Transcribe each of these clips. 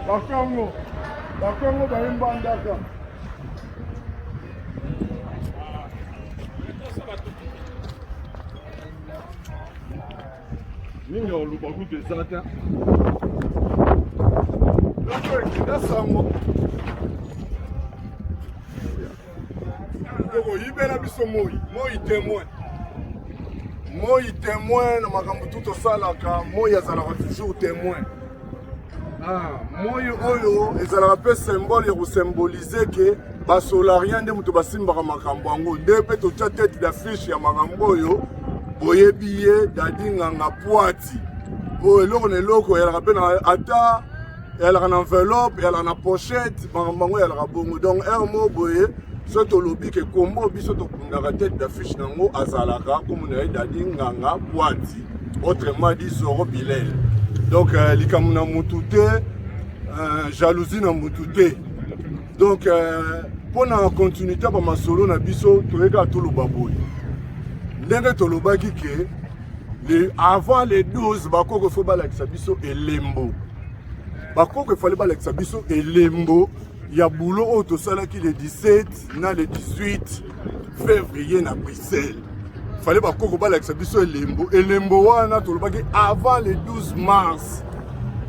Bakongo bayimbandaka. Ninga oluba kutezata. Lakini sango. Ndoko yibera biso moi témoin. Moi témoin na makambo tout osalaka, moi azalaka toujours témoin. Moi oyo ezalaka pe symbole ya kosymbolize ke basolarien nde moto basimbaka makambo yango nde mpe totya tete d'affiche ya makambo oyo boyebi ye Dadi Nganga Poati po eloko na eloko eyalaka mpe na ata eyalaka na enveloppe eyalaka na pochette makambo yango eyalaka bongo donc mo boye so tolobi ke kombo biso tokundaka tete d'affiche nango azalaka komona ye Dadi Nganga Poati autrement dit Zoro Bilel. Donc, likamou na mutu te, jalousie na mutu te. Donc, pour la continuité de ma solo na biso, toyeka toloba boy. Ndenge tolobaki ke avant les 12, bakoko faut balakisa biso elembo. Bakoko fallait balakisa biso elembo. Ya boulot au tosalaki le 17 na le 18 février na Bruxelles. Fallait pas qu'on balak biso elembo wana tolobaki avant le 12 mars.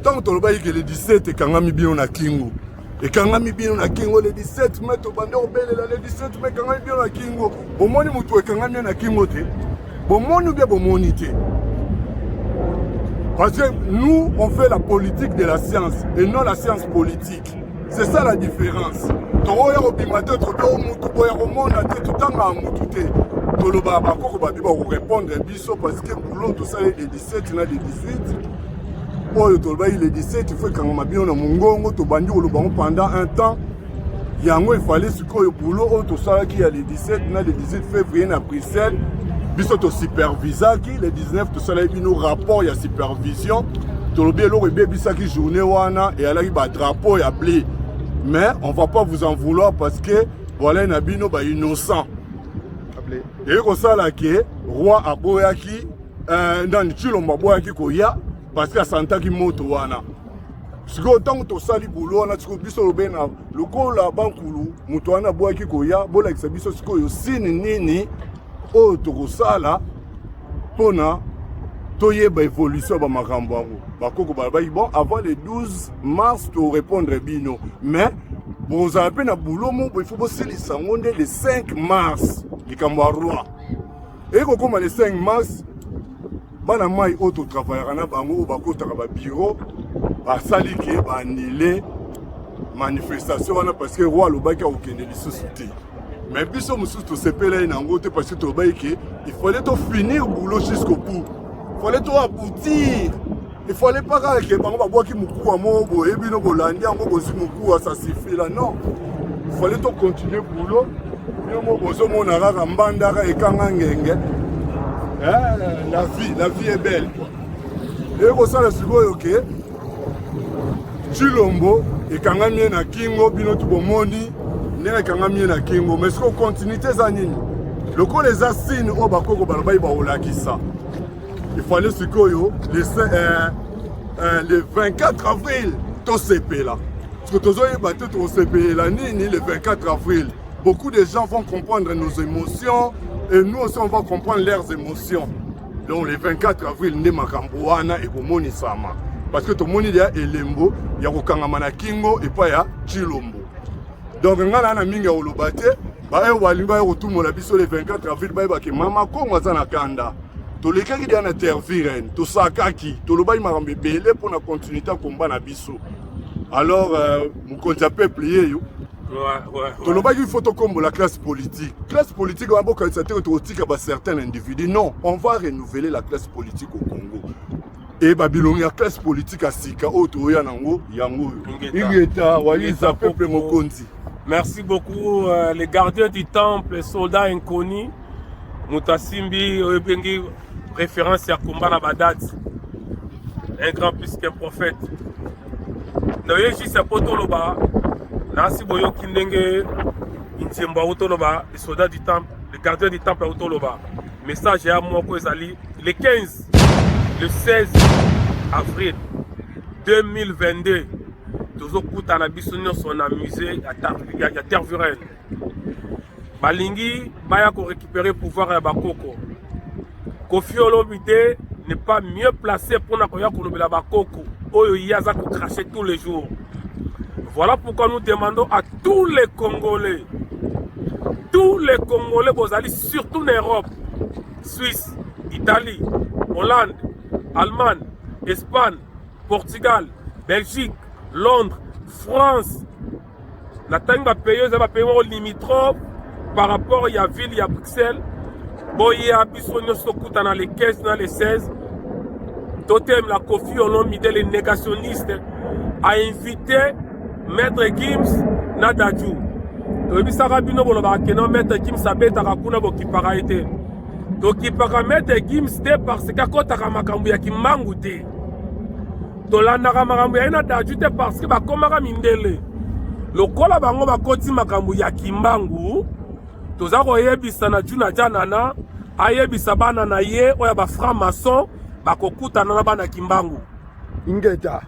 Tant tolobaki que le 17 kangami bien na kingo. Et kangami bien na kingo le 17 mai to bande obele le 17 mai kangami bien na kingo. Bomoni mutu kangami na kingo te. Bomoni bien bomoni te. Parce que nous on fait la politique de la science et non la science politique. C'est ça la différence. Toroya obimate to do mutu boya romona te tutanga mutu te. Toloba bakoko babi ba répondre biso parce que boulot tout ça les 17 na les 18 oyo toloba les 17 il faut quand on a bien na mungongo to bandi koloba pendant un temps yango il fallait sikoyo boulot tout ça qui a les 17 na les 18 février na Bruxelles biso to supervisa qui les 19 tout ça là bino rapport ya supervision tolobi lo rebe bisaki journée wana et ala ba drapeau ya blé mais on va pas vous en vouloir parce que voilà na bino ba innocent. Et comme ça là que roi aboyaki dans Chilombo aboyaki koya parce que santa ki moto wana siko tant to sali boulot na siko biso lobena loko la bankulu moto wana aboyaki koya bola ki biso siko yo sini nini o to kosala pona toyeba évolution ba makambo yango bakoko ba bon avant le 12 mars to répondre bino mais bon ça a peine à boulot mo il faut bosser les sangonde le 5 mars likambo roi et comme le 5 mars bana mai auto travaillera na bango bakotaka ba bureau basali ke ba annuler manifestation wana parce que roi lobaki okende lisusu te mais biso mususu to sepela na ngote parce que to baiki il fallait to finir boulot jusqu'au bout il fallait to aboutir il fallait pas que bango babwaki mukuwa mobo et bino bolandi yango bozi mukuwa ça suffit là non il fallait to continuer boulot yo bozo mona kaka mbandaka ekanga ngenge la vie est belle quoi et ko sala sikoyo ke Chilombo ekangami na kingo bino to bomoni ndenge ekangami na kingo mais siko continuité za nini loko les asines o bakoko balobai ba olakisa il fallait sikoyo le 24 avril to CP là parce que tozoye batte to CP la nini le 24 avril. Beaucoup de gens vont comprendre nos émotions et nous aussi on va comprendre leurs émotions. Donc le 24 avril, nous sommes et Komoni Sama. Parce que tout le monde est à Elembo, il y a Kokangama Kingo et pas à Chilombo. Donc nous avons mis au Lobate, nous avons tout le 24 avril, nous avons Mama Kongo Kanda. Tous les cas qui sont intervenir, tout ça qui, tout le bail m'a belé pour la continuité combat na biso. Alors, nous comptons plier. Ouais. Il faut comme la classe politique. Classe politique, on va certains individus. Non, on va renouveler la classe politique au Congo. Et Babylone, la classe politique à Sika, Otoya Nango, Yango, Ingeta, Waliza, peuple Mokonzi. Merci beaucoup, les gardiens du temple, les soldats inconnus. Moutasimbi, Oebengi, référence à Kumbana Badat. Un grand plus qu'un prophète. Noye Jissa Potoloba. Nasi Boyo Kindenge, Intiemba Otoloba, les soldats du temple, les gardiens du temple Otoloba. Message à moi, le 15, le 16 avril 2022, tozokutana biso nyonso na musée ya Tervuren. Balingi baya ko récupérer pouvoir ya bakoko. Koffi Olomide n'est pas mieux placé pour na koya kolobela bakoko oyo yaza ko cracher tous les jours. Voilà pourquoi nous demandons à tous les Congolais, bozali surtout en Europe, Suisse, Italie, Hollande, Allemagne, Espagne, Portugal, Belgique, Londres, France. La taille va payer limitrophe par rapport à la ville, il y a Bruxelles. Bon, il y a dans les 15, dans les 16. Totem, la Koffi Olomide, les négationnistes, a invité Maître Gims Nadadjou. Tobi Sarabino Bolobakeno, Maître Gims Abeta Rakuna Bokipara été. Tokipara Maître Gims te parce qu'à côté Ramakambu Yakimangu te. Tolanda Ramakambu Yanadadjou te parce que Bakomara Mindele. Lokola bango bakoti makambu ya kimbangu toza koyebisa na juna janana ayebisa bana na ye oya ba franc-maçon bakokutana na bana kimbangu ingeta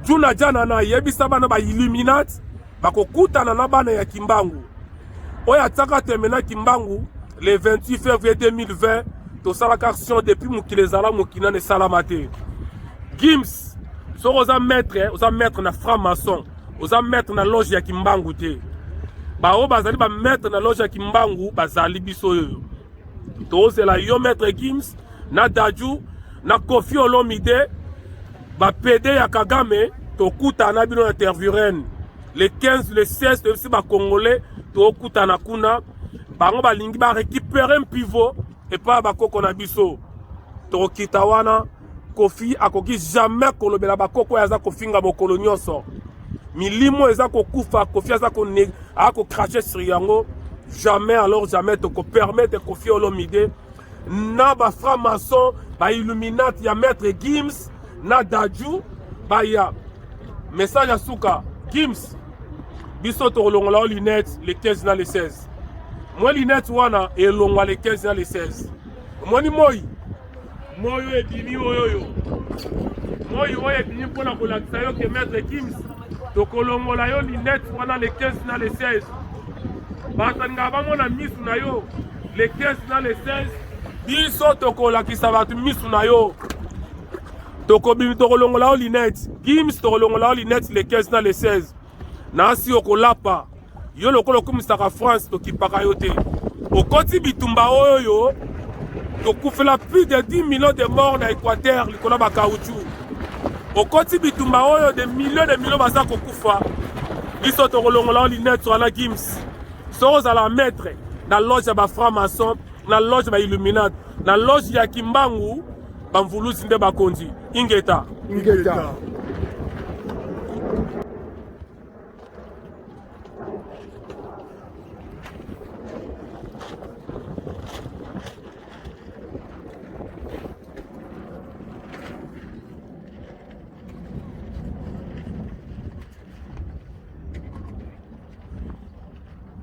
juna janana ayebisa bana ba Illuminati bakokutana na bana ya kimbangu oya tsaka temena kimbangu le 28 février 2020 tosala action depuis mukilezala mukina ne salamate Gims so oza maître na franc-maçon oza maître na loge ya kimbangu te bao bazali ba maître na loge ya kimbangu bazali biso yo tozela yo maître Gims na Dadju na Koffi Olomide ba PD ya Kagame tokutana bino na Tervuren le 15 le 16 de ba congolais tokutana kuna bango balingi ba récupérer un pivot et pas ba koko na biso tokita wana Koffi akoki jamais kolobela ba koko yaza kofinga bokolo nyonso milimo eza kokufa Koffi aza ko cracher sur yango jamais alors jamais to ko permettre Koffi Olomide na ba franc-maçon ba Illuminati ya maître Gims na Dadju ba ya message à Souka Gims biso to longola lunette les 15 na les 16 moi lunette wana et longwa les 15 na les 16 moi ni moyo ebimi oyo moyo ebimi pona ko lakisa yo ke maître Gims tokolongola yo linette wana les 15 na les 16 batanga bamona misu na yo les 15 na les 16 biso tokolakisa batu misu na yo tokolongola yo linette Gims tokolongola yo linette les 15 na les 16 nasi okolapa yo lokolo kumisaka France tokipaka yo te okoti bitumba oyo tokufela plus de 10 millions de morts na Équateur likolo ba caoutchouc okoti bitumba oyo de millions baza kokufa biso tokolongola linette wana Gims so za maître na loge ya ba franc-maçon na loge ba Illuminati na loge ya kimbangu bamvulusi nde bakonzi ingeta